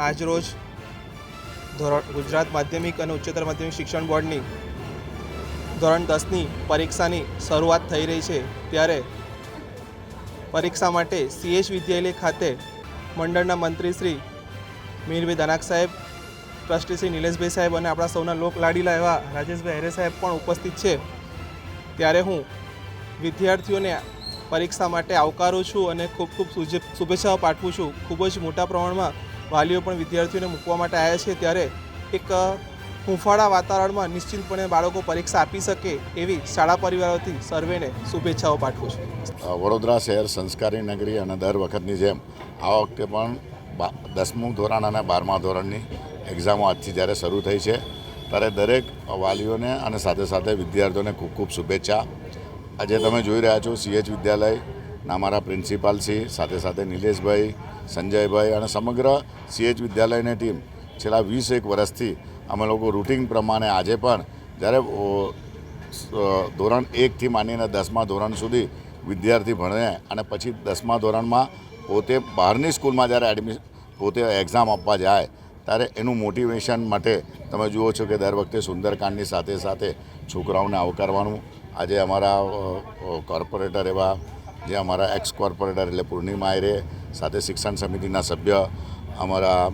આજરોજ ગુજરાત માધ્યમિક અને ઉચ્ચતર માધ્યમિક શિક્ષણ બોર્ડની ધોરણ 10ની પરીક્ષાની શરૂઆત થઈ રહી છે, ત્યારે પરીક્ષા માટે CH વિદ્યાલય ખાતે મંડળના મંત્રી શ્રી મીરભાઈ દાનાક સાહેબ, ટ્રસ્ટી શ્રી નિલેશભાઈ સાહેબ અને આપણા સૌના લોક લાડીલા એવા રાજેશભાઈ હેરે સાહેબ પણ ઉપસ્થિત છે। ત્યારે હું વિદ્યાર્થીઓને પરીક્ષા માટે આવકારું છું અને ખૂબ ખૂબ શુભેચ્છાઓ પાઠવું છું। ખૂબ જ મોટા પ્રમાણમાં વાલીઓ પણ વિદ્યાર્થીઓને મૂકવા માટે આવ્યા છે, ત્યારે એક હૂંફાળા વાતાવરણમાં નિશ્ચિંતપણે બાળકો પરીક્ષા આપી શકે એવી શાળા પરિવારોથી સર્વેને શુભેચ્છાઓ પાઠવું છું। વડોદરા શહેર સંસ્કારી નગરી અને દર વખતની જેમ આ વખતે પણ 10મું ધોરણ અને 12મા ધોરણની એક્ઝામો આજથી જ્યારે શરૂ થઈ છે, ત્યારે દરેક વાલીઓને અને સાથે સાથે વિદ્યાર્થીઓને ખૂબ ખૂબ શુભેચ્છા। આજે તમે જોઈ રહ્યા છો CH વિદ્યાલયના અમારા પ્રિન્સિપાલ શ્રી, સાથે સાથે નિલેશભાઈ, સંજયભાઈ અને સમગ્ર CH વિદ્યાલયની ટીમ છેલ્લા 21 વર્ષથી અમે લોકો રૂટિન પ્રમાણે આજે પણ જ્યારે ધોરણ 1થી માંડીને 10મા ધોરણ સુધી વિદ્યાર્થી ભણે અને પછી 10મા ધોરણમાં પોતે બહારની સ્કૂલમાં જ્યારે પોતે એક્ઝામ આપવા જાય ત્યારે એનું મોટિવેશન માટે તમે જુઓ છો કે દર વખતે સુંદરકાંડની સાથે સાથે છોકરાઓને આવકારવાનું। આજે અમારા કોર્પોરેટર એવા જે અમારા એક્સ કોર્પોરેટર એટલે પૂર્ણિમા આયરે, સાથે શિક્ષણ સમિતિના સભ્ય અમારા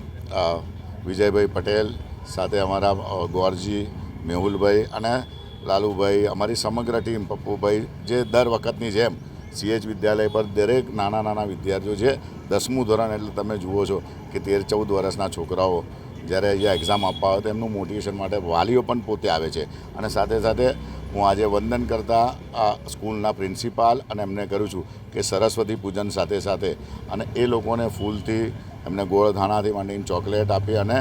વિજયભાઈ પટેલ, સાથે અમારા ગોરજી, મેહુલભાઈ અને લાલુભાઈ, અમારી સમગ્ર ટીમ, પપ્પુભાઈ, જે દર વખતની જેમ CH વિદ્યાલય પર દરેક નાના નાના વિદ્યાર્થીઓ છે 10મું ધોરણ એટલે તમે જુઓ છો કે 13-14 વર્ષના છોકરાઓ જ્યારે અહીંયા એક્ઝામ આપવા આવે તો એમનું મોટિવેશન માટે વાલીઓ પણ પોતે આવે છે। અને સાથે સાથે હું આજે વંદન કરતા આ સ્કૂલના પ્રિન્સિપાલ અને એમને કરું છું કે સરસ્વતી પૂજન સાથે સાથે અને એ લોકોને ફૂલથી એમને ગોળ ધાણાથી માંડીને ચોકલેટ આપી અને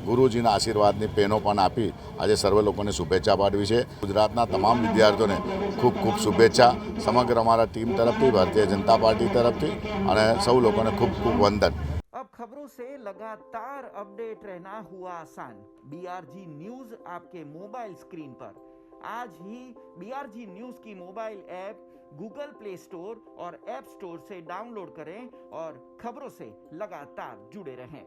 ગુરુજીના આશીર્વાદની પેનો પણ આપી આજે સર્વે લોકોને શુભેચ્છા પાઠવી છે। ગુજરાતના તમામ વિદ્યાર્થીઓને ખૂબ ખૂબ શુભેચ્છા સમગ્ર અમારા ટીમ તરફથી, ભારતીય જનતા પાર્ટી તરફથી અને સૌ લોકોને ખૂબ ખૂબ વંદન। अब खबरों से लगातार अपडेट रहना हुआ आसान। BRG न्यूज आपके मोबाइल स्क्रीन पर आज ही BRG न्यूज की mobile app Google play store और ऐप स्टोर से डाउनलोड करें और खबरों से लगातार जुड़े रहें।